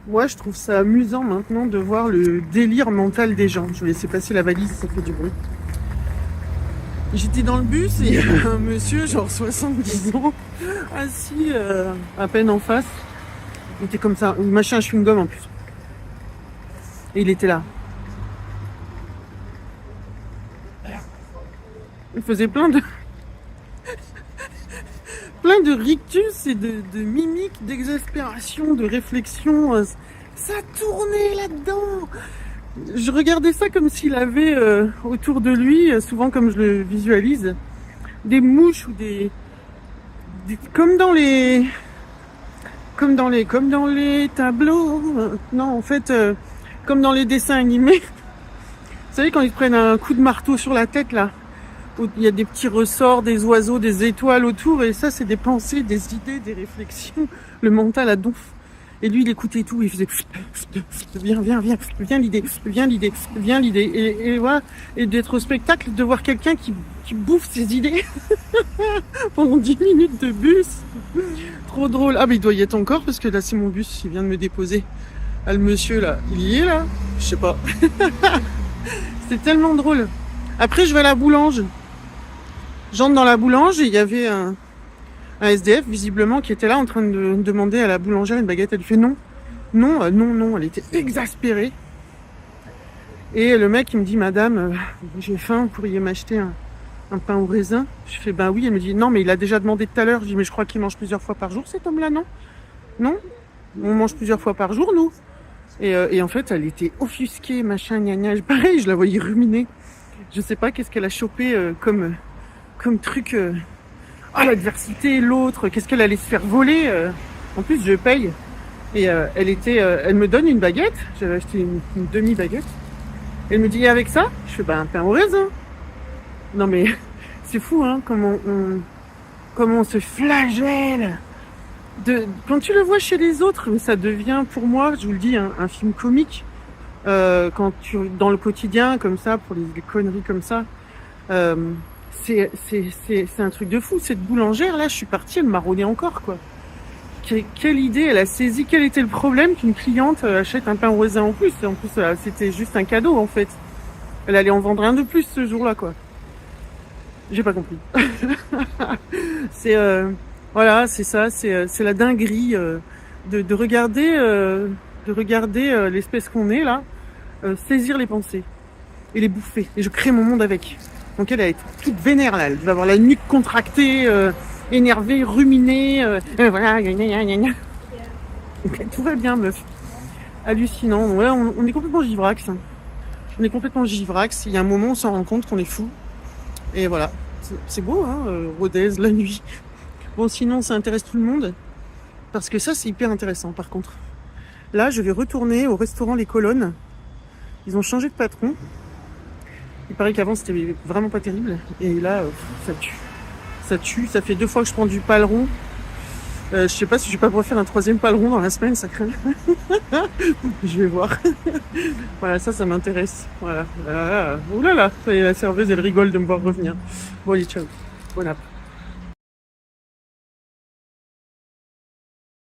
Moi, je trouve ça amusant maintenant de voir le délire mental des gens. Je vais laisser passer la valise, ça fait du bruit. J'étais dans le bus et un monsieur, genre 70 ans, assis à peine en face. Il était comme ça, il mâchait un chewing-gum en plus. Et il était là. Il faisait plein de rictus et de mimiques, d'exaspération, de réflexion. Ça tournait là-dedans. Je regardais ça comme s'il avait autour de lui, souvent comme je le visualise, des mouches ou comme dans les tableaux. Non, en fait, comme dans les dessins animés. Vous savez quand ils prennent un coup de marteau sur la tête là, où il y a des petits ressorts, des oiseaux, des étoiles autour, et ça c'est des pensées, des idées, des réflexions, le mental à donf. Et lui il écoutait tout, il faisait viens l'idée, viens l'idée. Et voilà, et d'être au spectacle, de voir quelqu'un qui bouffe ses idées pendant 10 minutes de bus. Trop drôle. Ah mais il doit y être encore parce que là c'est mon bus, il vient de me déposer. Ah le monsieur là, il y est là? Je sais pas. C'est tellement drôle. Après je vais à la boulange. J'entre dans la boulange et il y avait un SDF visiblement qui était là en train de demander à la boulangère une baguette. Elle lui fait non. Non, elle était exaspérée. Et le mec il me dit madame, j'ai faim, vous pourriez m'acheter un pain au raisin? Je fais bah oui. Elle me dit non mais il a déjà demandé tout à l'heure. Je dis mais je crois qu'il mange plusieurs fois par jour cet homme là, non? Non, on mange plusieurs fois par jour nous. Et en fait elle était offusquée, machin, gna gna. Pareil, je la voyais ruminer. Je sais pas qu'est-ce qu'elle a chopé comme truc. L'adversité, l'autre, qu'est-ce qu'elle allait se faire voler. En plus, je paye. Et elle me donne une baguette. J'avais acheté une demi-baguette. Elle me dit, et avec ça? Je fais, bah, un pain au raisin. Non, mais c'est fou, hein, comment on se flagelle. Quand tu le vois chez les autres, ça devient, pour moi, je vous le dis, un film comique. Dans le quotidien, comme ça, pour les conneries comme ça, c'est un truc de fou. Cette boulangère là, je suis partie, elle m'a rôdé encore quoi. Quelle idée, elle a saisi quel était le problème qu'une cliente achète un pain au raisin en plus. En plus, c'était juste un cadeau en fait. Elle allait en vendre un de plus ce jour-là quoi. J'ai pas compris. C'est voilà, c'est ça, c'est la dinguerie de regarder l'espèce qu'on est là, saisir les pensées et les bouffer. Et je crée mon monde avec. Donc elle est toute vénère là, elle va avoir la nuque contractée, énervée, ruminée, voilà, gna gna. Okay, tout va bien meuf. Hallucinant, ouais, on est complètement givrax. On est complètement givrax, il y a un moment on s'en rend compte qu'on est fou. Et voilà, c'est beau hein, Rodez, la nuit. Bon sinon ça intéresse tout le monde, parce que ça c'est hyper intéressant par contre. Là je vais retourner au restaurant Les Colonnes, ils ont changé de patron. Il paraît qu'avant c'était vraiment pas terrible. Et là, ça tue. Ça tue. Ça fait 2 fois que je prends du paleron. Je sais pas si je vais pas pouvoir faire un 3e paleron dans la semaine, ça craint. Je vais voir. Voilà, ça m'intéresse. Voilà. Oulala, la serveuse elle rigole de me voir revenir. Bon allez, ciao. Bon app.